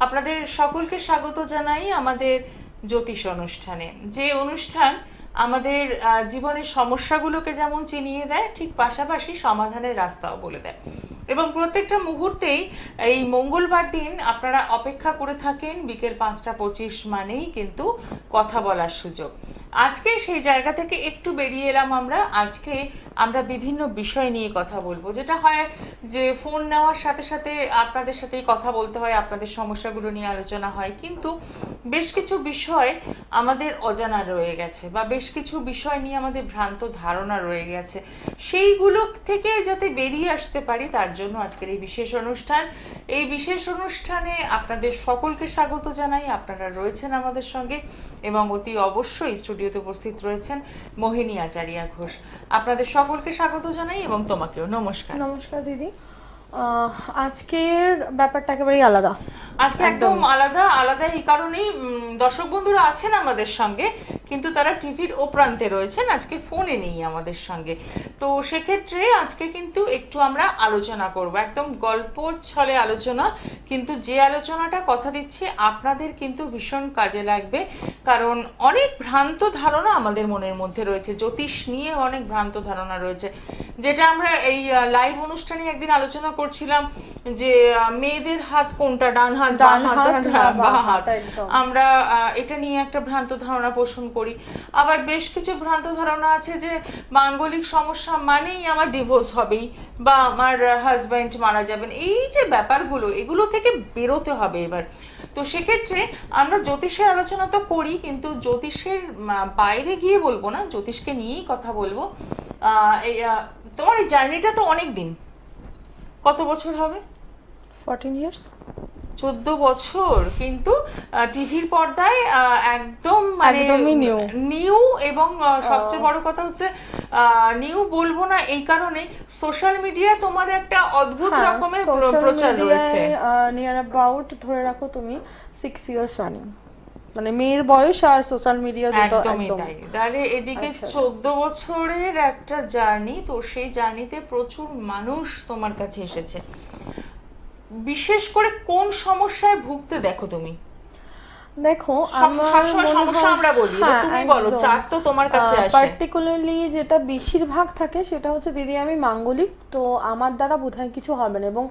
আপনাদের সকলকে স্বাগত জানাই আমাদের জ্যোতিষ অনুষ্ঠানে, যে অনুষ্ঠান আমাদের জীবনের সমস্যাগুলোকে যেমন চিনিয়ে দেয়, ঠিক পাশাপাশি সমাধানের রাস্তাও বলে দেয়। এবং প্রত্যেকটা মুহূর্তেই এই মঙ্গলবার দিন আপনারা অপেক্ষা করে থাকেন বিকেল 5:25 মানেই কিন্তু কথা বলার সুযোগ। আজকে সেই জায়গা থেকে একটু বেরিয়ে এলাম আজকে আমরা বিভিন্ন বিষয় নিয়ে কথা বলবো, যেটা হয় যে ফোন নেওয়ার সাথে সাথে আপনাদের সাথেই কথা বলতে হয়, আপনাদের সমস্যাগুলো নিয়ে আলোচনা হয়, কিন্তু বেশ কিছু বিষয় আমাদের অজানা রয়ে গেছে বা বেশ কিছু বিষয় নিয়ে আমাদের ভ্রান্ত ধারণা রয়ে গেছে। সেইগুলো থেকে যাতে বেরিয়ে আসতে পারি তার জন্য আজকের এই বিশেষ অনুষ্ঠান। এই বিশেষ অনুষ্ঠানে আপনাদের সকলকে স্বাগত জানাই। আপনারা রয়েছেন আমাদের সঙ্গে এবং অতি অবশ্যই স্টুডিওতে উপস্থিত রয়েছেন মোহিনী আচারিয়া ঘোষ। আপনাদের সকলকে স্বাগত জানাই এবং তোমাকেও নমস্কার। নমস্কার দিদি। আজকের ব্যাপারটা একেবারেই আলাদা। আজকে একদম আলাদা এই কারণেই দর্শক বন্ধুরা আছেন আমাদের সঙ্গে, কিন্তু তারা টিভির ও প্রান্তে রয়েছেন, আজকে ফোনে নেই আমাদের সঙ্গে। তো সেক্ষেত্রে আজকে কিন্তু একটু আমরা আলোচনা করব, একদম গল্প ছলে আলোচনা, কিন্তু যে আলোচনাটা কথা দিচ্ছি আপনাদের কিন্তু ভীষণ কাজে লাগবে। কারণ অনেক ভ্রান্ত ধারণা আমাদের মনের মধ্যে রয়েছে, জ্যোতিষ নিয়ে অনেক ভ্রান্ত ধারণা রয়েছে, যেটা আমরা এই লাইভ অনুষ্ঠানে একদিন আলোচনা করছিলাম যে মেয়েদের হাত কোনটা, ডান হাত বাঁ হাত, আমরা এটা নিয়ে একটা ভ্রান্ত ধারণা পোষণ করি। আবার বেশ কিছু ভ্রান্ত ধারণা আছে যে মাঙ্গলিক সমস্যা মানেই আমার ডিভোর্স হবেই বা আমার হাজব্যান্ড মারা যাবেন। এই যে ব্যাপারগুলো, এগুলো থেকে বেরোতে হবে এবার। তো সেক্ষেত্রে আমরা জ্যোতিষের আলোচনা তো করি, কিন্তু জ্যোতিষের বাইরে গিয়ে বলবো না, জ্যোতিষকে নিয়েই কথা বলবো। তোমার এই জার্নিটা তো অনেক দিন, কত বছর হবে? 14 ইয়ার্স, 14 বছর, কিন্তু টিভির পর্দায় একদম মানে নিউ। এবং সবচেয়ে বড় কথা হচ্ছে নিউ বলবো না এই কারণে, সোশ্যাল মিডিয়া তোমার একটা অদ্ভুত রকমের প্রচার রয়েছে। নিয়ার অ্যাবাউট ধরে রাখো তুমি 6 ইয়ার্স রানিং, মানে মেয়ের বয়স আর সোশ্যাল মিডিয়া দুটো একদমই তাই। তাহলে এদিকে 14 বছরের একটা জার্নি, তো সেই জার্নিতে প্রচুর মানুষ তোমার কাছে এসেছে। বিশেষ করে কোন সমস্যায় ভুগতে দেখো তুমি? দেখো সবসময় সমস্যা আমরা বলি, তুমি বলো, চার তো তোমার কাছে আসে। পার্টিকুলারলি যেটা বেশিরভাগ থাকে সেটা হচ্ছে দিদি আমি মাঙ্গলিক, তো আমার দ্বারা বোধহয় কিছু হবে না, এবং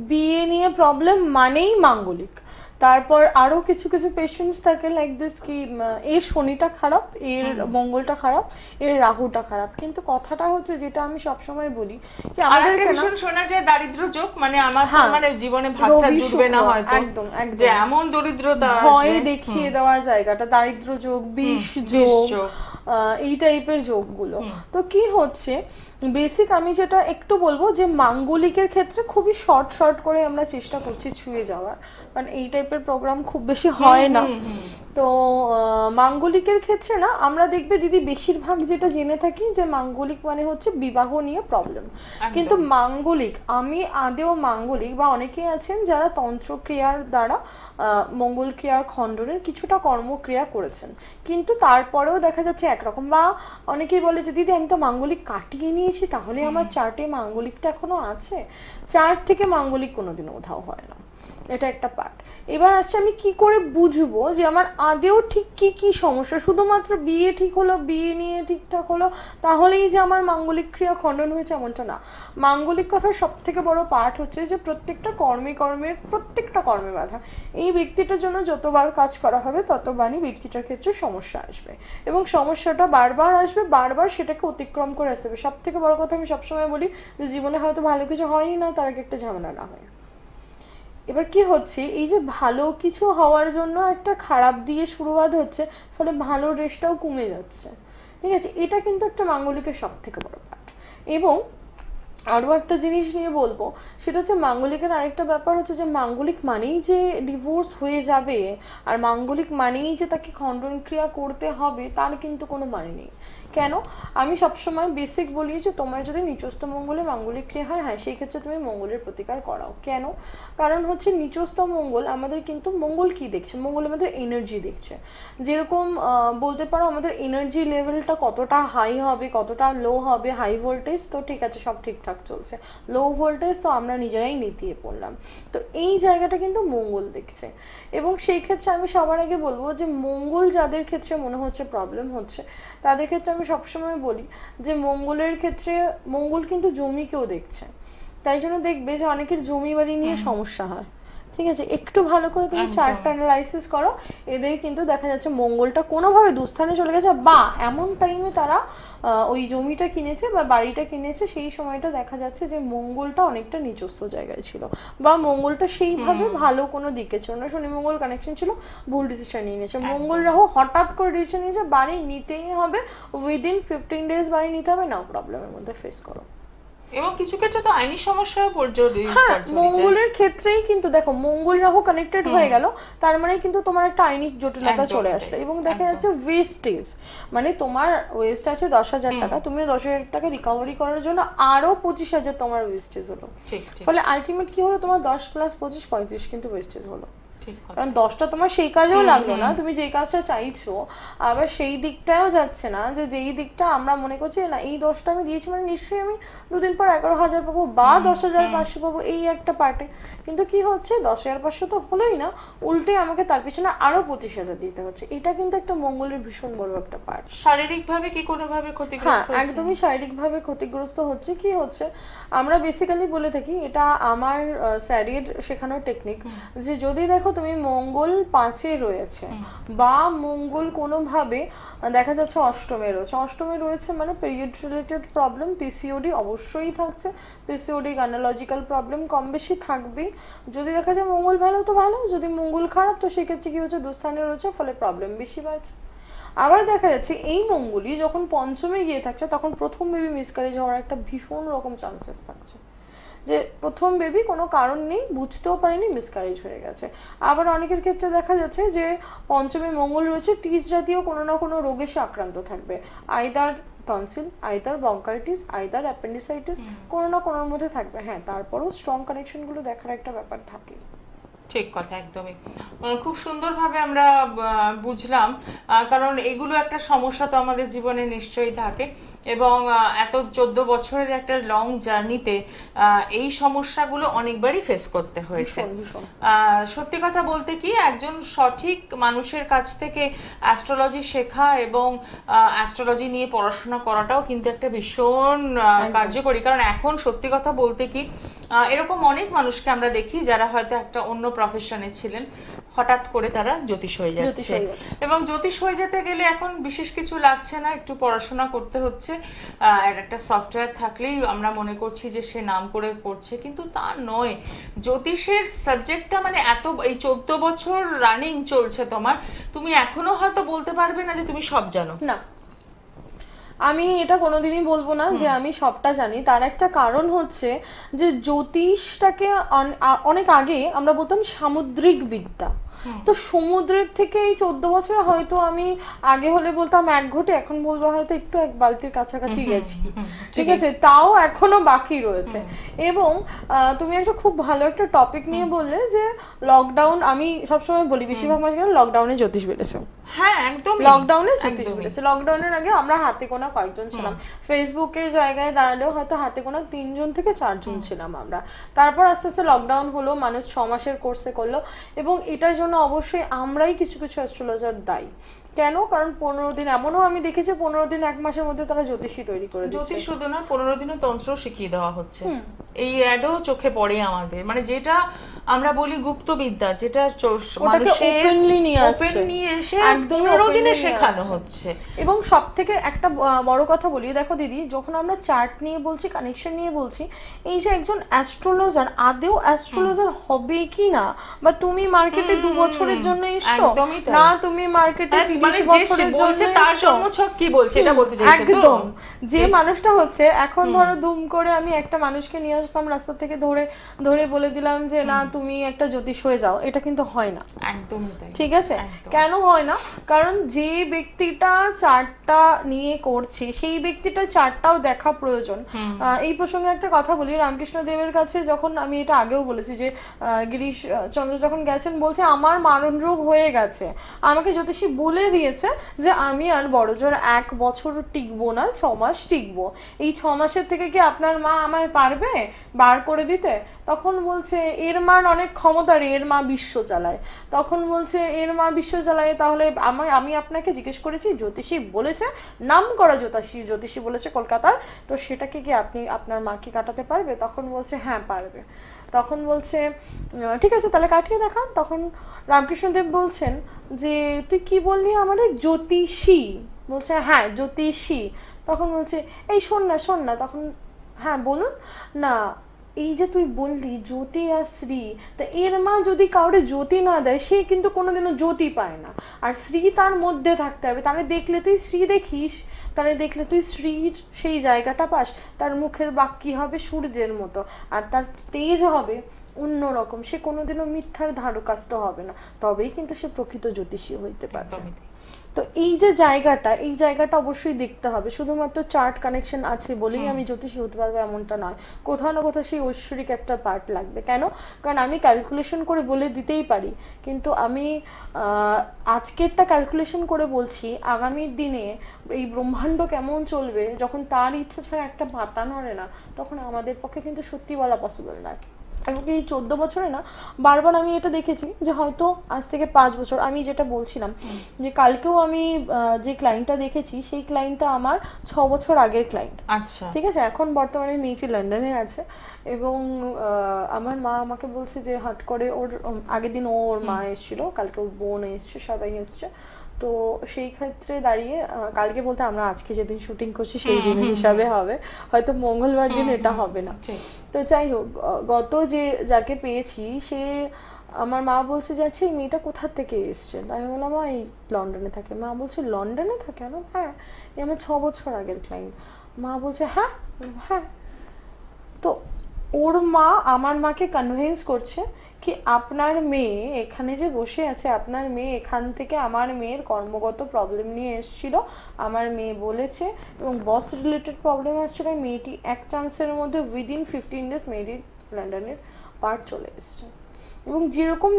বিয়ে নিয়ে প্রবলেম মানেই মাঙ্গলিক। তারপর আরো কিছু কিছু পেশেন্টস থাকে লাইক দিস কি এর শনিটা খারাপ, এর মঙ্গলটা খারাপ, এর রাহুটা খারাপ। কিন্তু কথাটা হচ্ছে যেটা আমি সবসময় বলি যে আমাদের ভীষণ শোনা যায় দারিদ্র যোগ, মানে আমার মানে জীবনে ভাগটা জুটবে না হয়তো, একদম যে এমন দরিদ্রতা, ভয় দেখিয়ে দেওয়ার জায়গাটা, দারিদ্র যোগ, বিষ যোগ, এই টাইপের যোগগুলো। তো কি হচ্ছে বেসিক আমি যেটা একটু বলবো যে মাঙ্গলিকের ক্ষেত্রে খুবই শর্ট করে আমরা চেষ্টা করছি ছুঁয়ে যাওয়ার, কারণ এই টাইপের প্রোগ্রাম খুব বেশি হয় না। তো মাঙ্গলিকের ক্ষেত্রে না আমরা দেখবে দিদি বেশিরভাগ যেটা জেনে থাকি যে মাঙ্গলিক মানে হচ্ছে বিবাহ নিয়ে প্রবলেম। কিন্তু মাঙ্গলিক, আমি আদেও মাঙ্গলিক বা অনেকেই আছেন যারা তন্ত্রক্রিয়ার দ্বারা মঙ্গল ক্রিয়ার খণ্ডনের কিছুটা কর্মক্রিয়া করেছেন, কিন্তু তারপরেও দেখা যাচ্ছে একরকম। বা অনেকেই বলে যে দিদি আমি তো মাঙ্গলিক কাটিয়ে নিয়েছি, তাহলে আমার চার্টে মাঙ্গলিকটা এখনো আছে। চার্ট থেকে মাঙ্গলিক কোনোদিনও উধাও হয় না, এটা একটা পার্ট। এবার আসছে আমি কি করে বুঝবো যে আমার আদেও ঠিক কি সমস্যা। শুধুমাত্র বিয়ে ঠিক হলো, বিয়ে নিয়ে ঠিকঠাক হলো, তাহলেই যে আমার মাঙ্গলিক ক্রিয়া খণ্ডন হয়েছে এমনটা না। মাঙ্গলিক কথার সব থেকে বড় পার্ট হচ্ছে যে প্রত্যেকটা প্রত্যেকটা কর্মে বাধা। এই ব্যক্তিটার জন্য যতবার কাজ করা হবে ততবারই ব্যক্তিটার ক্ষেত্রে সমস্যা আসবে, এবং সমস্যাটা বারবার আসবে, বারবার সেটাকে অতিক্রম করে আসতে হবে। সব থেকে বড় কথা আমি সবসময় বলি যে জীবনে হয়তো ভালো কিছু হয়ই না, তার আগে একটা ঝামেলা না হয়। এবার কি হচ্ছে, এই যে ভালো কিছু হওয়ার জন্য একটা খারাপ দিয়ে শুরুয়াত হচ্ছে, ফলে ভালো রেশটাও কমে যাচ্ছে। ঠিক আছে, এটা কিন্তু একটা মাঙ্গলিকের সব থেকে বড় পার্ট। এবং আরও একটা জিনিস নিয়ে বলবো, সেটা হচ্ছে মাঙ্গলিকের আরেকটা ব্যাপার হচ্ছে যে মাঙ্গলিক মানেই যে ডিভোর্স হয়ে যাবে, আর মাঙ্গলিক মানেই যে তাকে খণ্ডন ক্রিয়া করতে হবে, তার কিন্তু কোনো মানে নেই। কেন? আমি সবসময় বেসিক বলি যে তোমার যদি নিচস্থ মঙ্গলে মাঙ্গলিক ক্রিয়া হয়, হ্যাঁ সেই ক্ষেত্রে তুমি মঙ্গলের প্রতিকার করাও। কেন? কারণ হচ্ছে নিচস্থ মঙ্গল আমাদের কিন্তু মঙ্গল কি দেখছে, মঙ্গল আমাদের এনার্জি দেখছে। যেরকম বলতে পারো আমাদের এনার্জি লেভেলটা কতটা হাই হবে, কতটা লো হবে, হাই ভোল্টেজ তো ঠিক আছে সব ঠিকঠাক ঠিকঠাক চলছে, লো ভোল্টেজ তো আমরা নিজেরাই নিতিয়ে পড়লাম। তো এই জায়গাটা কিন্তু মঙ্গল দেখছে, এবং সেই ক্ষেত্রে আমি সবার আগে বলবো যে মঙ্গল যাদের ক্ষেত্রে মনে হচ্ছে প্রবলেম হচ্ছে, তাদের ক্ষেত্রে আমি সবসময় বলি যে মঙ্গলের ক্ষেত্রে মঙ্গল কিন্তু জমিকেও দেখছে, তাই জন্য দেখবে যে অনেকের জমি বাড়ি নিয়ে সমস্যা হয়। ঠিক আছে, একটু ভালো করে তুমি চার্টটা অ্যানালাইসিস করো, এদের কিন্তু দেখা যাচ্ছে মঙ্গলটা কোনোভাবে দুস্থানে চলে গেছে, বা এমন টাইমে তারা ওই জমিটা কিনেছে বা বাড়িটা কিনেছে, সেই সময়টা দেখা যাচ্ছে যে মঙ্গলটা অনেকটা নিচস্থ জায়গায় ছিল, বা মঙ্গলটা সেইভাবে ভালো কোনো দিকে ছিল না, শনি মঙ্গল কানেকশন ছিল, ভুল ডিসিশন নিয়ে নিয়েছে। মঙ্গল রাহু হঠাৎ করে ডিসিশন নিয়েছে বাড়ি নিতেই হবে, উইদিন 15 days বাড়ি নিতে হবে, নাও প্রবলেমের মধ্যে ফেস করো। এবং কিছু ক্ষেত্রে তো আইনি সমস্যাও জড়িয়ে হ্যাঁ, মঙ্গলের ক্ষেত্রেই কিন্তু দেখো মঙ্গল রাহু কানেক্টেড হয়ে গেল, তার মানে কিন্তু তোমার একটা আইনি জটিলতা চলে আসলো। এবং দেখা যাচ্ছে ওয়েস্টেজ, মানে তোমার ওয়েস্ট আছে 10,000 টাকা, তুমি 10,000 টাকা রিকভারি করার জন্য আরো 25,000 তোমার ওয়েস্টেজ হলো, ফলে আলটিমেট কি হলো, তোমার 10 + 25 35 কিন্তু ওয়েস্টেজ হলো। কারণ 10টা তোমার সেই কাজেও লাগলো না, তুমি যেই কাজটা চাইছো আবার সেই দিকটাও যাচ্ছে না, যে যেই দিকটা আমরা মনে করছি না এই 10টা আমি দিয়েছি মানে নিশ্চয়ই আমি দুদিন পর 11,000 পাবো বা 10,500 পাবো, এই একটা পার্টে। কিন্তু কি হচ্ছে, 10,500 তো হলোই না, উল্টে আমাকে তার পিছনে আরো 25,000 দিতে হচ্ছে। এটা কিন্তু একটা মঙ্গলের ভীষণ বড় একটা পার্ট। শারীরিকভাবে কি কোনোভাবে ক্ষতিগ্রস্ত হচ্ছে? একদমই শারীরিকভাবে ক্ষতিগ্রস্ত হচ্ছে। কি হচ্ছে, আমরা বেসিক্যালি বলে থাকি, এটা আমার স্যারির শেখানোর টেকনিক, যে যদি দেখো তুমি মঙ্গল 5-এ রয়েছে বা মঙ্গল কোনোভাবে দেখা যাচ্ছে অষ্টমে রয়েছে, অষ্টমে রয়েছে মানে পিরিয়ড রিলেটেড প্রবলেম, পিসিওডি অবশ্যই থাকছে, পিসিওডি গাইনোলজিক্যাল প্রবলেম কম বেশি থাকবেই। যদি দেখা যায় মঙ্গল ভালো তো ভালো, যদি মঙ্গল খারাপ তো সেক্ষেত্রে কি হচ্ছে, দুস্থানে রয়েছে, ফলে প্রবলেম বেশি বাড়ছে। আবার দেখা যাচ্ছে এই মঙ্গলই যখন পঞ্চমে গিয়ে থাকছে, তখন প্রথম বেবি মিসক্যারেজ হওয়ার একটা ভীষণ রকম চান্সেস থাকছে, যে প্রথম বেবি কোনো কারণ নেই, বুঝতেও পারেনি, মিসক্যারেজ হয়ে গেছে। আবার অনেকের ক্ষেত্রে দেখা যাচ্ছে যে পঞ্চমে মঙ্গল রয়েছে, টিস জাতীয় কোনো না কোনো রোগে সে আক্রান্ত থাকবে, either tonsil, either bronchitis, either appendicitis, কোনো না কোনোর মধ্যে থাকবে। হ্যাঁ, তারপরেও স্ট্রং কানেকশনগুলো দেখার একটা ব্যাপার থাকে। ঠিক কথা, একদমই। খুব সুন্দরভাবে আমরা বুঝলাম, কারণ এগুলো একটা সমস্যা তো আমাদের জীবনে নিশ্চয়ই থাকে, এবং এত 14 বছরের একটা লং জার্নিতে এই সমস্যাগুলো অনেকবারই ফেস করতে হয়েছে। সত্যি কথা বলতে কি, একজন সঠিক মানুষের কাছ থেকে অ্যাস্ট্রোলজি শেখা এবং অ্যাস্ট্রোলজি নিয়ে পড়াশোনা করাটাও কিন্তু একটা ভীষণ কার্যকরী। কারণ এখন সত্যি কথা বলতে কি, এরকম অনেক মানুষকে আমরা দেখি যারা হয়তো একটা অন্য প্রফেশনে ছিলেন, হঠাৎ করে তারা জ্যোতিষ হয়ে যাচ্ছে, এবং জ্যোতিষ হয়ে যেতে গেলে এখন বিশেষ কিছু লাগছে না, একটু পড়াশোনা করতে হচ্ছে, একটা সফটওয়্যার থাকলেই আমরা মনে করছি যে সে নাম করে করছে, কিন্তু তা নয়। জ্যোতিষের সাবজেক্টটা মানে এত, এই 14 বছর রানিং চলছে তোমার, তুমি এখনো হয়তো বলতে পারবে না যে তুমি সব জানো না। আমি এটা কোনোদিনই বলবো না যে আমি সবটা জানি। তার একটা কারণ হচ্ছে যে জ্যোতিষটাকে অনেক আগে আমরা বলতাম সামুদ্রিক বিদ্যা, তো সমুদ্রের থেকে এই 14 বছরে হয়তো আমি আগে হলে বলতাম 1 ঘটে, এখন বলবো হয়তো একটু 1 বালতির কাছাকাছি গেছি, ঠিক আছে, তাও এখনো বাকি রয়েছে। এবং তুমি একটা খুব ভালো একটা টপিক নিয়ে বললে যে লকডাউন, আমি সবসময় বলি বেশিরভাগ মাস গেলে লকডাউনে জ্যোতিষ বেড়েছে। হ্যাঁ, একদম লকডাউনে জ্যোতিষ বেড়েছে। লকডাউনের আগে আমরা হাতে গোনা কয়েকজন ছিলাম, ফেসবুকের জায়গায় দাঁড়ালেও হয়তো হাতে গোনা 3 জন থেকে 4 জন ছিলাম আমরা। তারপর আস্তে আস্তে লকডাউন হলো, মানুষ 6 মাসের কোর্সে করলো, এবং এটার জন্য অবশ্যই আমরাই কিছু কিছু অ্যাস্ট্রোলজার দায়ী। কেন? কারণ 15 দিন এমনও আমি দেখেছি 15 দিন 1 মাসের মধ্যে তারা জ্যোতিষী তৈরি করে দিচ্ছে। জ্যোতিষ শুধু না, 15 দিনে তন্ত্র শিখিয়ে দেওয়া হচ্ছে। এই অ্যাডও চোখে পড়ে আমাদের, মানে যেটা আমরা বলি গুপ্ত বিদ্যা, যেটা মানুষের ওপেনলি নিয়ে এসে 15 দিনে শেখানো হচ্ছে। এবং সব থেকে একটা বড় কথা বলি, দেখো দিদি, যখন আমরা চার্ট নিয়ে বলছি, কানেকশন নিয়ে বলছি, এই যে একজন অ্যাস্ট্রোলজার আদেও অ্যাস্ট্রোলজার হবে কি না, বা তুমি মার্কেটে 2 বছরের জন্য এসছো না, তুমি মার্কেটে 30 বছরের জন্য তার জন্মছক কি বলছে এটা বলতে চাইছো? একদম। যে মানুষটা হচ্ছে এখন ধরো দুম করে আমি একটা মানুষকে নিয়ে আসলাম রাস্তা থেকে ধরে ধরে বলে দিলাম যে না তুমি একটা জ্যোতিষ হয়ে যাও, এটা কিন্তু হয় না। একদমই তাই। ঠিক আছে, কেন হয় না? কারণ যে ব্যক্তিটা চার্টটা নিয়ে করছে সেই ব্যক্তিটা চার্টটাও দেখা প্রয়োজন। এই প্রসঙ্গে একটা কথা বলি, রামকৃষ্ণ দেবের কাছে যখন, আমি এটা আগেও বলেছি যে গিরিশ চন্দ্র যখন গেছেন বলছে আমার মারণ রোগ হয়ে গেছে, আমাকে জ্যোতিষী বলে দিয়েছে যে আমি আর বড় জোর 1 বছর টিকবো না, 6 মাস টিকবো, এই 6 মাসের থেকে কি আপনার মা আমায় পারবে বার করে দিতে? তখন বলছে এর মার অনেক ক্ষমতা রে, এর মা বিশ্ব চালায়। তখন বলছে এর মা বিশ্ব চালায়, তাহলে আমি আপনাকে জিজ্ঞেস করেছি, জ্যোতিষী বলেছে, নাম করা জ্যোতিষী বলেছে কলকাতার, তো সেটাকে কি আপনি আপনার মাকে কাটাতে পারবে? তখন বলছে হ্যাঁ পারবে। তখন বলছে ঠিক আছে তাহলে কাটিয়ে দেখান। তখন রামকৃষ্ণদেব বলছেন যে তুই কি বললি আমারে, জ্যোতিষী? বলছে হ্যাঁ জ্যোতিষী। তখন বলছে এই শোন না। তখন হ্যাঁ বলুন না, এই যে তুই বললি জ্যোতি আর শ্রী, তা এর মা যদি কাউরে জ্যোতি না দেয় সে কিন্তু কোনোদিনও জ্যোতি পায় না, আর শ্রী তার মধ্যে থাকতে হবে। তাহলে দেখলে তুই শ্রী দেখিস, তাহলে দেখলে তুই শ্রীর সেই জায়গাটা পাস, তার মুখের বাক্যি হবে সূর্যের মতো, আর তার তেজ হবে অন্যরকম, সে কোনোদিনও মিথ্যার ধারকাস্ত হবে না, তবেই কিন্তু সে প্রকৃত জ্যোতিষী হইতে পারবে। তো এই যে জায়গাটা অবশ্যই দেখতে হবে। শুধুমাত্র চার্ট কানেকশন আছে বলেই আমি জ্যোতিষী হতে পারবো এমনটা নয়, কোথাও না কোথাও সেই ঐশ্বরিক একটা পার্ট লাগবে। কেন? কারণ আমি ক্যালকুলেশন করে বলে দিতেই পারি, কিন্তু আমি আজকেরটা ক্যালকুলেশন করে বলছি আগামী দিনে এই ব্রহ্মাণ্ড কেমন চলবে, যখন তার ইচ্ছা ছাড়া একটা পাতা নড়ে না, তখন আমাদের পক্ষে কিন্তু সত্যি বলা পসিবল নয়। এবং এই 14 বছরে না বারবার আমি এটা দেখেছি যে হয়তো আজ থেকে 5 বছর, আমি যেটা বলছিলাম যে কালকেও আমি যে ক্লায়েন্টটা দেখেছি সেই ক্লায়েন্টটা আমার 6 বছর আগের ক্লায়েন্ট। আচ্ছা, ঠিক আছে, এখন বর্তমানে মেয়েটি লন্ডনে আছে, এবং আমার মা আমাকে বলছে যে হট করে ওর আগের দিন ওর মা এসেছিল, কালকে ওর বোন এসছে, সবাই এসছে। তো সেই ক্ষেত্রে দাঁড়িয়ে কালকে বলতে আমরা আজকে যেদিন শুটিং করছি সেই দিন হিসাবে হবে, হয়তো মঙ্গলবার দিন এটা হবে না। তো যাই হোক, গত যাকে পেয়েছি সে, আমার মা বলছে যাচ্ছে এই মেয়েটা কোথা থেকে এসছে, তাই আমি বললাম মা এই লন্ডনে থাকে। মা বলছে লন্ডনে থাকে? আমি হ্যাঁ, এই আমার 6 বছর আগের ক্লায়েন্ট। মা বলছে হ্যাঁ হ্যাঁ। তো ওর মা আমার মাকে কনভিন্স করছে কি আপনার মেয়ে এখানে যে বসে আছে, আপনার মেয়ে এখান থেকে আমার মেয়ের কর্মগত প্রবলেম নিয়ে এসেছিল, আমার মেয়ে বলেছে, এবং বস রিলেটেড প্রবলেম আসছিল, মেয়েটি এক চান্সের মধ্যে উইদিন 15 ডেজ মেয়েটির লন্ডনের পার্ট চলে এসছে, এবং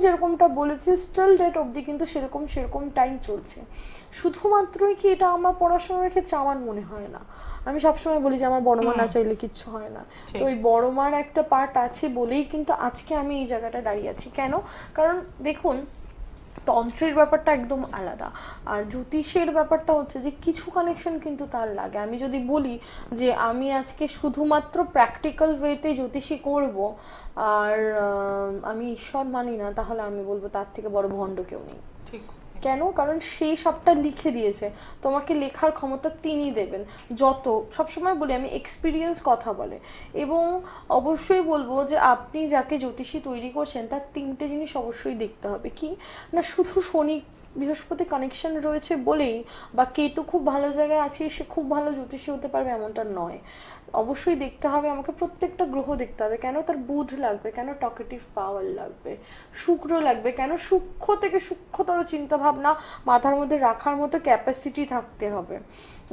যেরকমটা বলেছে স্টিল ডেট অবধি কিন্তু সেরকম টাইম চলছে। শুধুমাত্রই কি এটা আমার পড়াশোনার ক্ষেত্রে? আমার মনে হয় না। আমি সবসময় বলি যে আমার বড় মা না চাইলে কিচ্ছু হয় না, তো ওই বড় মার একটা পার্ট আছে বলেই কিন্তু আজকে আমি এই জায়গাটায় দাঁড়িয়ে আছি। কেন? কারণ দেখুন, তন্ত্রের ব্যাপারটা একদম আলাদা, আর জ্যোতিষের ব্যাপারটা হচ্ছে যে কিছু কানেকশন কিন্তু তার লাগে। আমি যদি বলি যে আমি আজকে শুধুমাত্র প্র্যাকটিক্যাল ওয়েতে জ্যোতিষী করব আর আমি ঈশ্বর মানি না, তাহলে আমি বলবো তার থেকে বড় ভণ্ড কেউ নেই। কেন? কারণ সেই সবটা লিখে দিয়েছে, তোমাকে লেখার ক্ষমতা তিনি দেবেন। যত সবসময় বলি আমি, এক্সপিরিয়েন্স কথা বলে। এবং অবশ্যই বলবো যে আপনি যাকে জ্যোতিষী তৈরি করছেন তার 3টে জিনিস অবশ্যই দেখতে হবে। কি না, শুধু শনি বৃহস্পতি কানেকশন রয়েছে বলেই বা কেতু খুব ভালো জায়গায় আছে সে খুব ভালো জ্যোতিষী হতে পারবে এমনটা নয়। অবশ্যই দেখতে হবে, আমাকে প্রত্যেকটা গ্রহ দেখতে হবে। কেন? তার বুধ লাগবে, কেন টকেটিভ পাওয়ার লাগবে, শুক্র লাগবে, কেন সূক্ষ্ম থেকে সূক্ষ্মতর চিন্তা ভাবনা মাথার মধ্যে রাখার মতো ক্যাপাসিটি থাকতে হবে,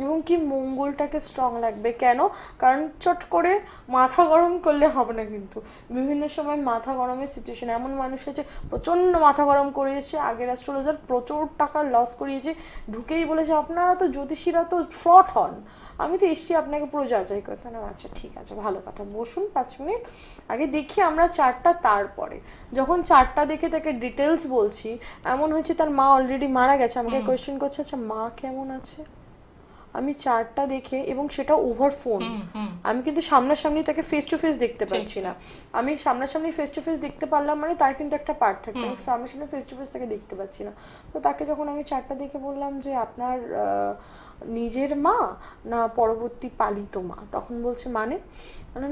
এবং কি মঙ্গলটাকে স্ট্রং লাগবে। কেন? কারণ চট করে মাথা গরম করলে হবে না, কিন্তু বিভিন্ন সময় মাথা গরমের সিচুয়েশন, এমন মানুষ আছে প্রচণ্ড মাথা গরম করে এসছে, আগের অ্যাস্ট্রোলজার প্রচুর টাকা লস করিয়েছে, ঢুকেই বলেছে আপনারা তো জ্যোতিষীরা তো ফ্রড হন, আমি তো এসছি আপনাকে পুরো যাচাই করতে। না আচ্ছা ঠিক আছে, ভালো কথা, বসুন 5 মিনিট আগে দেখি আমরা চার্টটা, তারপরে যখন চার্টটা দেখে তাকে ডিটেলস বলছি, এমন হচ্ছে তার মা অলরেডি মারা গেছে, আমাকে কোয়েশ্চেন করছে আচ্ছা মা কেমন আছে। আমি চার্টটা দেখে, এবং সেটা ওভার ফোন, আমি কিন্তু সামনাসামনি তাকে ফেস টু ফেস দেখতে পাচ্ছি না, আমি সামনাসামনি ফেস টু ফেস দেখতে পারলাম মানে তার কিন্তু একটা পার্ট থাকছে, আমি সামনাসামনি ফেস টু ফেস তাকে দেখতে পাচ্ছি না। তো তাকে যখন আমি চার্টটা দেখে বললাম যে আপনার নিজের মা না পরবর্তী পালিত মা, তখন বলছে মানে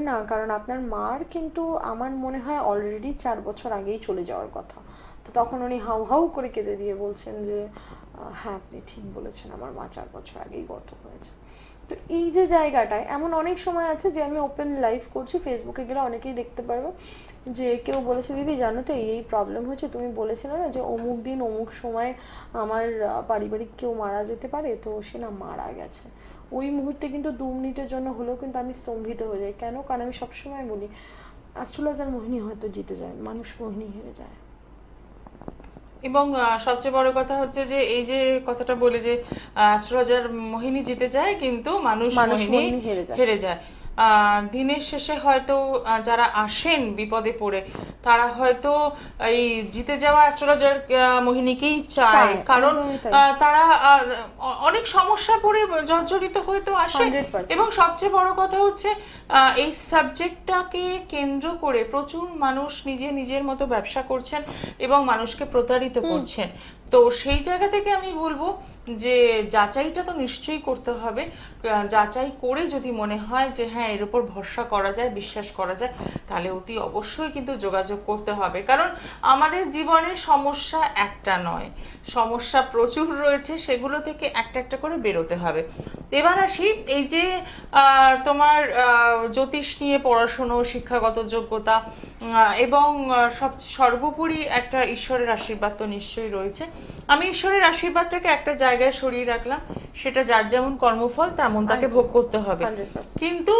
না, কারণ আপনার মার কিন্তু আমার মনে হয় অলরেডি 4 বছর আগেই চলে যাওয়ার কথা। তো তখন উনি হাউ হাউ করে কেঁদে দিয়ে বলছেন যে হ্যাঁ আপনি ঠিক বলেছেন, আমার মা 4 বছর আগেই গত হয়েছে। তো এই যে জায়গাটায় এমন অনেক সময় আছে যে আমি ওপেন লাইভ করছি, ফেসবুকে গেলে অনেকেই দেখতে পারবে যে কেউ বলেছে দিদি জানো তো এই প্রবলেম হচ্ছে, তুমি বলেছিলে না যে অমুক দিন অমুক সময় আমার পারিবারিক কেউ মারা যেতে পারে, তো সে না মারা গেছে। ওই মুহূর্তে কিন্তু 2 মিনিটের জন্য হলেও কিন্তু আমি স্তম্ভিত হয়ে যাই। কেন? কারণ আমি সবসময় বলি অ্যাস্ট্রোলজার মোহিনী হয়তো জিতে যায়, মানুষ মোহিনী হেরে যায়। এবং সবচেয়ে বড় কথা হচ্ছে যে এই যে কথাটা বলে যে অ্যাস্ট্রোলজার মোহিনী জিতে যায় কিন্তু মানুষ মোহিনী হেরে যায়। দিনের শেষে হয়তো যারা আসেন বিপদে পড়ে তারা হয়তো এই জিতে যাওয়া অ্যাস্ট্রোলজার মোহিনীকেই চায়, কারণ তারা অনেক সমস্যা পড়ে জর্জরিত হয়তো আসে। এবং সবচেয়ে বড় কথা হচ্ছে এই সাবজেক্টটাকে কেন্দ্র করে প্রচুর মানুষ নিজের মতো ব্যবসা করছেন এবং মানুষকে প্রতারিত করছেন। তো সেই জায়গা থেকে আমি বলবো যে যাচাইটা তো নিশ্চয়ই করতে হবে। যাচাই করে যদি মনে হয় যে হ্যাঁ এর উপর ভরসা করা যায়, বিশ্বাস করা যায়, তাহলে অতি অবশ্যই কিন্তু যোগাযোগ করতে হবে। কারণ আমাদের জীবনের সমস্যা একটা নয়, সমস্যা প্রচুর রয়েছে, সেগুলো থেকে একটা একটা করে বেরোতে হবে। এবার আসি এই যে তোমার জ্যোতিষ নিয়ে পড়াশুনো, শিক্ষাগত যোগ্যতা এবং সর্বোপরি একটা ঈশ্বরের আশীর্বাদ তো নিশ্চয়ই রয়েছে। আমি ঈশ্বরের আশীর্বাদটাকে একটা জায়গায় সরিয়ে রাখলাম, সেটা যার যেমন কর্মফল তেমন তাকে ভোগ করতে হবে। কিন্তু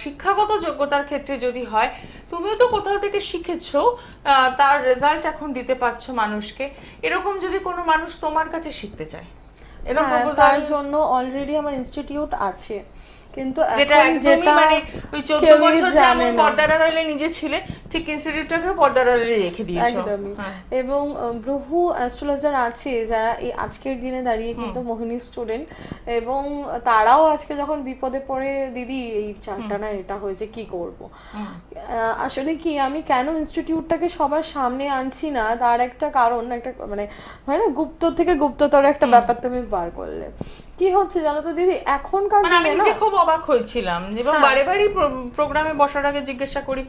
শিক্ষাগত যোগ্যতার ক্ষেত্রে যদি হয়, তুমিও তো কোথাও থেকে শিখেছো, তার রেজাল্ট এখন দিতে পারছো মানুষকে। এরকম যদি কোনো মানুষ তোমার কাছে শিখতে চায়, এরকম তার জন্য অলরেডি আমার ইনস্টিটিউট আছে, কিন্তু যেটা একদমই মানে ওই 14 বছর যেমন পর্দার আড়ালে নিজে ছিলে, ঠিক ইনস্টিটিউটটাকেও পর্দার আড়ালে রেখে দিয়েছো। এবং বহু অ্যাস্ট্রোলজার আছে যারা এই আজকের দিনে দাঁড়িয়ে কিন্তু মোহিনী স্টুডেন্ট, এবং তারাও আজকে যখন বিপদে পড়ে দিদি এই চারটা না এটা হয়েছে কি করব, আসলে কি আমি কেন ইনস্টিটিউটটাকে সবার সামনে আনছি না, তার একটা কারণ, একটা মানে হয় না গুপ্ত থেকে গুপ্ততর একটা ব্যাপার তুমি বার করলে। কি হচ্ছে জানো তো দিদি, এখনকার দিনে আমি নিজে খুব অবাক হয়েছিলাম এবং বারে বারেই প্রোগ্রামে বসার আগে জিজ্ঞাসা করি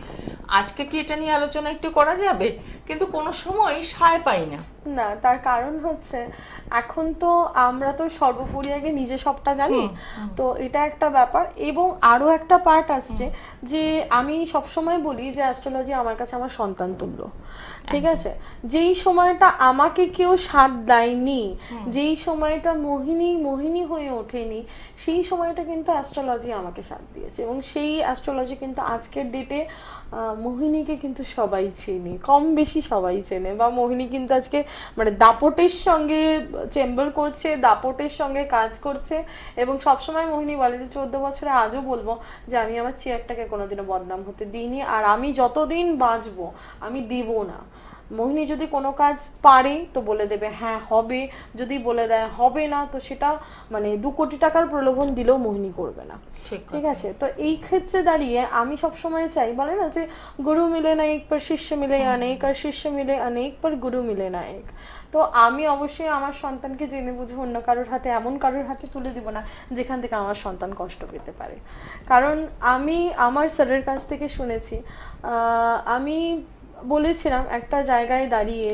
আজকে কি এটা নিয়ে আলোচনা একটু করা যাবে, কিন্তু কোনো সময় সায় পাই না। না, তার কারণ হচ্ছে এখন তো আমরা তো সর্বোপরি আগে নিজে সবটা জানি, তো এটা একটা ব্যাপার। এবং আরো একটা পার্ট আসছে যে আমি সবসময় বলি যে অ্যাস্ট্রোলজি আমার কাছে আমার সন্তান তুল্য, ঠিক আছে? যেই সময়টা আমাকে কেউ সাথ দেয়নি, যেই সময়টা মোহিনী হয়ে ওঠেনি, সেই সময়টা কিন্তু অ্যাস্ট্রোলজি আমাকে সাথ দিয়েছে। এবং সেই অ্যাস্ট্রোলজি কিন্তু আজকের ডেটে মোহিনীকে কিন্তু সবাই চেনে, কম বেশি সবাই চেনে। বা মোহিনী কিন্তু আজকে মানে দাপটের সঙ্গে চেম্বার করছে, দাপটের সঙ্গে কাজ করছে। এবং সবসময় মোহিনী বলে যে 14 বছরে আজও বলবো যে আমি আমার চেয়ারটাকে কোনোদিনও বদনাম হতে দিইনি, আর আমি যতদিন বাঁচবো আমি দিব না। মোহিনী যদি কোনো কাজ পারে তো বলে দেবে হ্যাঁ হবে, যদি বলে দেয় হবে না, তো সেটা মানে 2 কোটি টাকার প্রলোভন দিলেও মোহিনী করবে না, ঠিক আছে? তো এই ক্ষেত্রে দাঁড়িয়ে আমি সবসময় চাই, বলে না যে গুরু মিলে না এক পর শিষ্য মিলে অনেক, আর শিষ্য মিলে অনেক পর গুরু মিলে না এক। তো আমি অবশ্যই আমার সন্তানকে জেনে বুঝে অন্য কারোর হাতে, এমন কারোর হাতে তুলে দিব না যেখান থেকে আমার সন্তান কষ্ট পেতে পারে। কারণ আমি আমার স্যারের কাছ থেকে শুনেছি, আমি বলেছিলাম একটা জায়গায় দাঁড়িয়ে,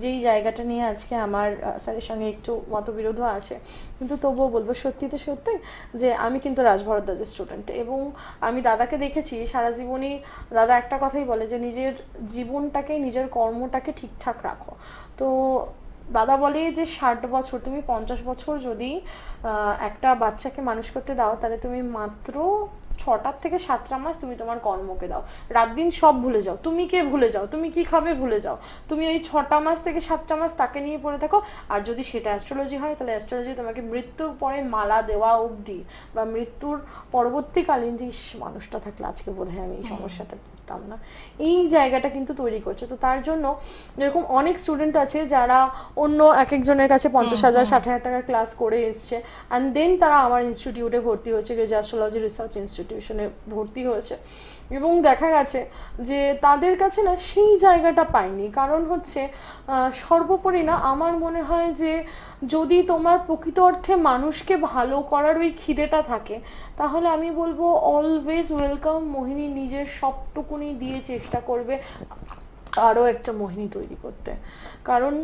যেই জায়গাটা নিয়ে আজকে আমার স্যারের সঙ্গে একটু মতবিরোধ আছে, কিন্তু তবুও বলবো সত্যিতে সত্যি যে আমি কিন্তু রাজভরদ্বাজের স্টুডেন্ট। এবং আমি দাদাকে দেখেছি সারা জীবনই দাদা একটা কথাই বলে যে নিজের জীবনটাকে, নিজের কর্মটাকে ঠিকঠাক রাখো। তো দাদা বলে যে 60 বছর, তুমি 50 বছর যদি একটা বাচ্চাকে মানুষ করতে দাও, তাহলে তুমি মাত্র 6টা থেকে 7টা মাস তুমি তোমার কর্মকে দাও, রাত দিন সব ভুলে যাও, তুমি কে ভুলে যাও, তুমি কি খাবে ভুলে যাও, তুমি ওই 6টা মাস থেকে 7টা মাস তাকে নিয়ে পড়ে থাকো। আর যদি সেটা অ্যাস্ট্রোলজি হয়, তাহলে অ্যাস্ট্রোলজি তোমাকে মৃত্যুর পরে মালা দেওয়া অবধি বা মৃত্যুর পরবর্তীকালীন যে মানুষটা থাকলে আজকে বোধহয় আমি এই সমস্যাটা পড়তাম না, এই জায়গাটা কিন্তু তৈরি করছে। তো তার জন্য এরকম অনেক স্টুডেন্ট আছে যারা অন্য এক একজনের কাছে 50,000 60,000 টাকার ক্লাস করে এসছে, অ্যান্ড দেন তারা আমার ইনস্টিটিউটে ভর্তি হয়েছে, রেজা অ্যাস্ট্রোলজি রিসার্চ ইনস্টিটিউশনে ভর্তি হয়েছে। এবং দেখা গেছে যে তাদের কাছে না সেই জায়গাটা পায়নি। কারণ হচ্ছে সর্বোপরি না আমার মনে হয় যে যদি তোমার প্রকৃত অর্থে মানুষকে ভালো করার ওই খিদেটা থাকে, তাহলে আমি বলবো অলওয়েজ ওয়েলকাম। মোহিনী নিজের সবটুকুনি দিয়ে চেষ্টা করবে আরো একটা মোহিনী তৈরি করতে। কারণ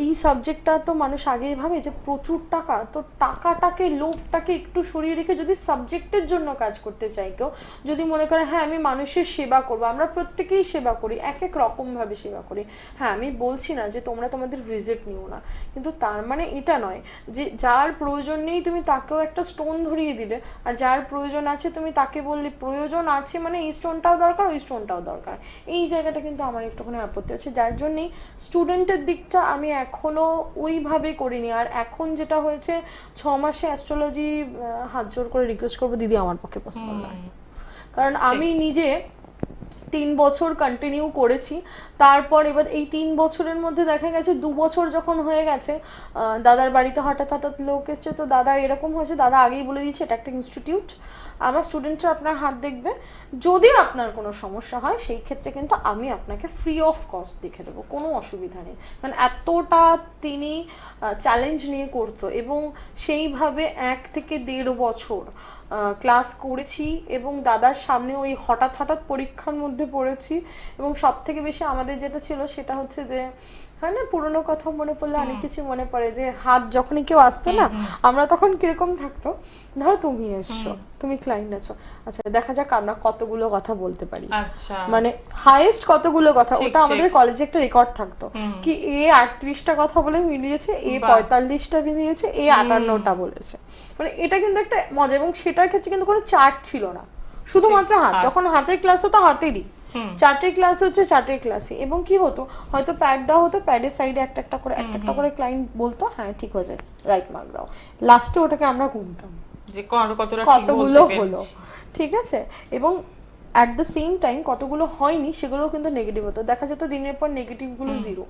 এই সাবজেক্টটা তো মানুষ আগেই ভাবে যে প্রচুর টাকা, তো টাকাটাকে লোভটাকে একটু সরিয়ে রেখে যদি সাবজেক্টের জন্য কাজ করতে চাই কেউ, যদি মনে করে হ্যাঁ আমি মানুষের সেবা করবো, আমরা প্রত্যেকেই সেবা করি, এক এক রকম ভাবে সেবা করি। হ্যাঁ আমি বলছি না যে তোমরা তোমাদের ভিজিট নিও না, কিন্তু তার মানে এটা নয় যে যার প্রয়োজন নেই তুমি তাকেও একটা স্টোন ধরিয়ে দিলে, আর যার প্রয়োজন আছে তুমি তাকে বললে প্রয়োজন আছে মানে এই স্টোনটাও দরকার ওই স্টোনটাও দরকার। এই জায়গাটা কিন্তু আমার একটুখানি আপত্তি আছে, যার জন্যই স্টুডেন্টের দিকটা আমি এখনো ওইভাবে করিনি। আর এখন যেটা হয়েছে 6 মাসে অ্যাস্ট্রোলজি, হাত জোর করে রিকোয়েস্ট করবো দিদি আমার পক্ষে পসিবল নয়। কারণ আমি নিজে 3 বছর কন্টিনিউ করেছি, তারপর এবার এই 3 বছরের মধ্যে দেখা গেছে 2 বছর যখন হয়ে গেছে, দাদার বাড়িতে হঠাৎ হঠাৎ লোক এসছে, তো দাদা এরকম হয়েছে, দাদা আগেই বলে দিয়েছে এটা একটা ইনস্টিটিউট, আমার স্টুডেন্টরা আপনার হাত দেখবে, যদি আপনার কোনো সমস্যা হয় সেই ক্ষেত্রে কিন্তু আমি আপনাকে ফ্রি অফ কস্ট দেখে দেবো, কোনো অসুবিধা নেই। কারণ এতটা তিনি চ্যালেঞ্জ নিয়ে করতো, এবং সেইভাবে 1 থেকে 1.5 বছর ক্লাস করেছি, এবং দাদার সামনে ওই হঠাৎ হঠাৎ পরীক্ষার মধ্যে পড়েছি। এবং সব থেকে বেশি আমাদের যেটা ছিল সেটা হচ্ছে যে, হয় না পুরোনো কথা মনে পড়লে অনেক কিছু মনে পড়ে, যে হাত যখনই কেউ আসতো না আমরা তখন কিরকম থাকতো, ধরো তুমি এসছো, তুমি ক্লায়েন্ট আছো, আচ্ছা দেখা যাক আমরা কতগুলো কথা বলতে পারি, আচ্ছা মানে হাইয়েস্ট কতগুলো কথা, ওটা আমাদের কলেজে একটা রেকর্ড থাকতো কি এ 38টা কথা বলে মিলিয়েছে, এ 45টা মিলিয়েছে, এ 58টা বলেছে। মানে এটা কিন্তু একটা মজা, এবং সেটার ক্ষেত্রে কিন্তু কোনো চার্ট ছিল না, শুধুমাত্র হাত, যখন হাতের ক্লাস হতো হাতেরই, চার্টের ক্লাস হচ্ছে চার্টের ক্লাসে। এবং কি হতো, হয়তো প্যাড দেওয়া হতো, প্যাডের সাইডে একটা একটা করে ক্লায়েন্ট বলতো হ্যাঁ ঠিক হয়ে যায়, রাইট মার্ক দাও, লাস্টে ওটাকে আমরা গুনতাম যে কতটা কতগুলো হলো, ঠিক আছে। এবং অ্যাট দ্য সেম টাইম কতগুলো হয়নি সেগুলো কিন্তু নেগেটিভ হতো, দেখা যেত দিনের পর নেগেটিভ গুলো 0।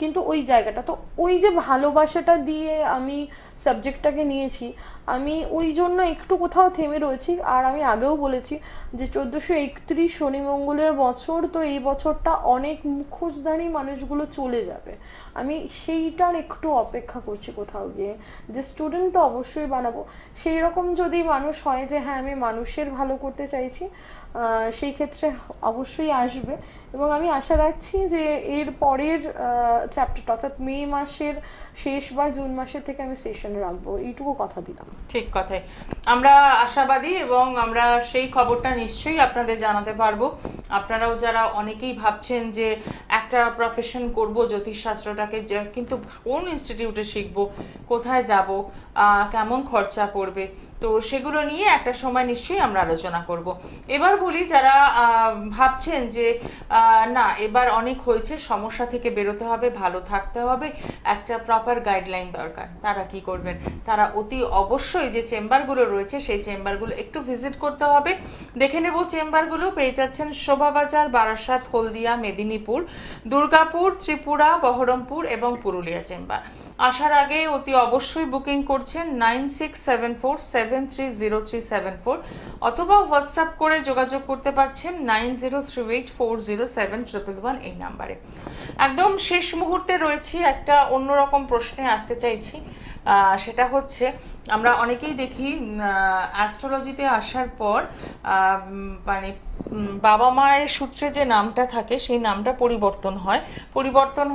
কিন্তু ওই জায়গাটা তো, ওই যে ভালোবাসাটা দিয়ে আমি সাবজেক্টটাকে নিয়েছি, আমি ওই জন্য একটু কোথাও থেমে রয়েছি। আর আমি আগেও বলেছি যে 1431 শনি মঙ্গলের বছর, তো এই বছরটা অনেক মুখোশধারী মানুষগুলো চলে যাবে, আমি সেইটার একটু অপেক্ষা করছি কোথাও গিয়ে, যে স্টুডেন্ট তো অবশ্যই বানাবো, সেই রকম যদি মানুষ হয় যে হ্যাঁ আমি মানুষের ভালো করতে চাইছি, সেই ক্ষেত্রে অবশ্যই আসবে। এবং আমি আশা রাখছি যে এর পরের চ্যাপ্টারটা অর্থাৎ মে মাসের শেষ বা জুন মাসের থেকে আমি সেশন রাখবো, এইটুকু কথা দিলাম। ঠিক কথাই, আমরা আশাবাদী এবং আমরা সেই খবরটা নিশ্চয়ই আপনাদের জানাতে পারবো। আপনারাও যারা অনেকেই ভাবছেন যে একটা প্রফেশন করব জ্যোতিষশাস্ত্রটাকে, কিন্তু কোন ইনস্টিটিউটে শিখবো, কোথায় যাব, কেমন খরচা পড়বে, তো সেগুলো নিয়ে একটা সময় নিশ্চয়ই আমরা আলোচনা করব। এবার বলি যারা ভাবছেন যে না এবার অনেক হয়েছে, সমস্যা থেকে বেরোতে হবে, ভালো থাকতে হবে, একটা প্রপার গাইডলাইন দরকার, তারা কি করবেন? তারা অতি অবশ্যই যে চেম্বারগুলো রয়েছে সেই চেম্বারগুলো একটু ভিজিট করতে হবে। দেখে নেব চেম্বারগুলো পেয়ে যাচ্ছেন শোভাবাজার, বারাসাত, হলদিয়া, মেদিনীপুর, দুর্গাপুর, ত্রিপুরা, বহরমপুর এবং পুরুলিয়া চেম্বার। আসার আগে অতি অবশ্যই বুকিং করছেন 9674730374, অথবা হোয়াটসঅ্যাপ করে যোগাযোগ করতে পারছেন 9038407111 এই নাম্বারে। একদম শেষ মুহূর্তে রয়েছি, একটা অন্যরকম প্রশ্নে আসতে চাইছি, সেটা হচ্ছে আমরা অনেকেই দেখি অ্যাস্ট্রোলজিতে আসার পর মানে বাবা মায়ের সূত্রে যে নামটা থাকে সেই নামটা পরিবর্তন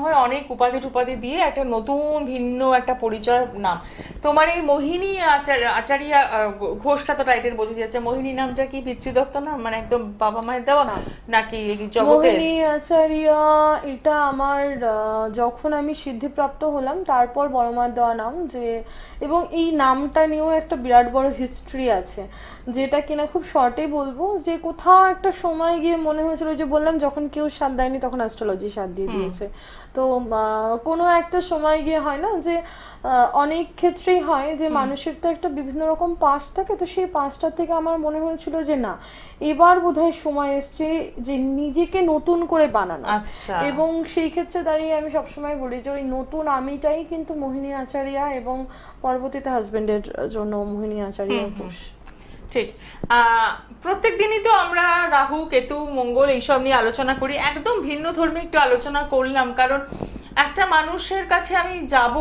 হয় অনেক উপাধি দিয়ে একটা নতুন ভিন্ন একটা পরিচয় নাম। তোমার এই মোহিনী আচারিয়া ঘোষটা তো টাইটেল বোঝা যাচ্ছে, মোহিনী নামটা কি পিতৃদত্ত নাম, মানে একদম বাবা মায়ের দেওয়া নাম নাকি জগতে? মোহিনী আচারিয়া এটা আমার যখন আমি সিদ্ধিপ্রাপ্ত হলাম তারপর বড় মার দেওয়া নাম, যে এবং এই নামটা নিয়েও একটা বিরাট বড় হিস্ট্রি আছে, যেটা কিনা খুব শর্টে বলবো, যে কোথাও একটা সময় গিয়ে মনে হয়েছিল, যে বললাম যখন কেউ সাথ দেয়নি তখন অ্যাস্ট্রোলজি সাথ দিয়ে দিয়েছে। তো কোনো একটা সময় গিয়ে হয় না যে অনেক ক্ষেত্রেই হয় যে মানুষের তো একটা বিভিন্ন রকম পাস থাকে, তো সেই পাসটার থেকে আমার মনে হয়েছিল যে না এবার বোধহয় সময় এসছে যে নিজেকে নতুন করে বানানো। এবং সেই ক্ষেত্রে দাঁড়িয়ে আমি সবসময় বলি যে ওই নতুন আমিটাই কিন্তু মোহিনী আচারিয়া, এবং পরবর্তীতে হাজবেন্ডের জন্য মোহিনী আচারিয়া ঘোষ। ঠিক, প্রত্যেক দিনই তো আমরা রাহু, কেতু, মঙ্গল এইসব নিয়ে আলোচনা করি, একদম ভিন্ন ধর্মী একটু আলোচনা করলাম, কারণ একটা মানুষের কাছে আমি যাব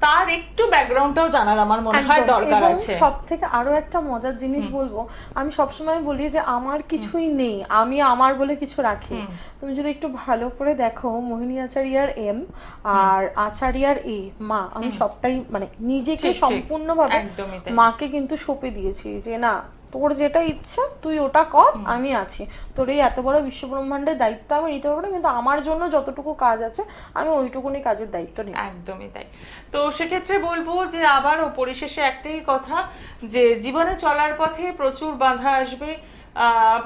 তার একটু ব্যাকগ্রাউন্ডটাও জানার আমার মনে হয় দরকার আছে। সব থেকে আরো একটা মজার জিনিস বলবো, আমি সবসময় বলি যে আমার কিছুই নেই, আমি আমার বলে কিছু রাখি। তুমি যদি একটু ভালো করে দেখো, মোহিনী আচারিয়ার এম আর আচারিয়ার এ, মা, আমি সবটাই মানে নিজেকে সম্পূর্ণভাবে মাকে কিন্তু সঁপে দিয়েছি যে না, তোর যেটা ইচ্ছা তুই ওটা কর, আমি আছি। তোর এই এত বড় বিশ্বব্রহ্মাণ্ডের দায়িত্ব আমি নিতে পারবো না, কিন্তু আমার জন্য যতটুকু কাজ আছে আমি ওইটুকুনি কাজের দায়িত্ব নিই। একদমই তাই। তো সেক্ষেত্রে বলবো যে আবারও পরিশেষে একটাই কথা, যে জীবনে চলার পথে প্রচুর বাধা আসবে,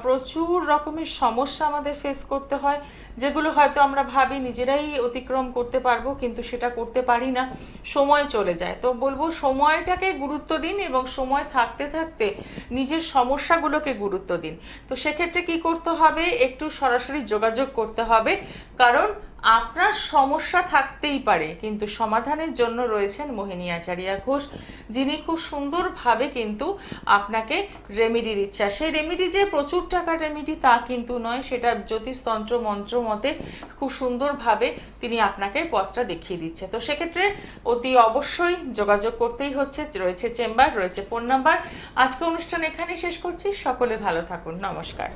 প্রচুর রকমের সমস্যা আমাদের ফেস করতে হয়, যেগুলো হয়তো আমরা ভাবি নিজেরাই অতিক্রম করতে পারবো, কিন্তু সেটা করতে পারি না, সময় চলে যায়। তো বলবো সময়টাকে গুরুত্ব দিন এবং সময় থাকতে থাকতে নিজের সমস্যাগুলোকে গুরুত্ব দিন। তো সেক্ষেত্রে কি করতে হবে, একটু সরাসরি যোগাযোগ করতে হবে, কারণ আপনার সমস্যা থাকতেই পারে, কিন্তু সমাধানের জন্য রয়েছেন মোহিনী আচারিয়া ঘোষ, যিনি খুব সুন্দরভাবে কিন্তু আপনাকে রেমেডি দিচ্ছে। আর সেই রেমেডি যে প্রচুর টাকার রেমেডি তা কিন্তু নয়, সেটা জ্যোতিষতন্ত্র মন্ত্র মতে খুব সুন্দরভাবে তিনি আপনাকে পথটা দেখিয়ে দিচ্ছে। তো সেক্ষেত্রে অতি অবশ্যই যোগাযোগ করতেই হচ্ছে, রয়েছে চেম্বার, রয়েছে ফোন নাম্বার। আজকে অনুষ্ঠান এখানেই শেষ করছি, সকলে ভালো থাকুন, নমস্কার।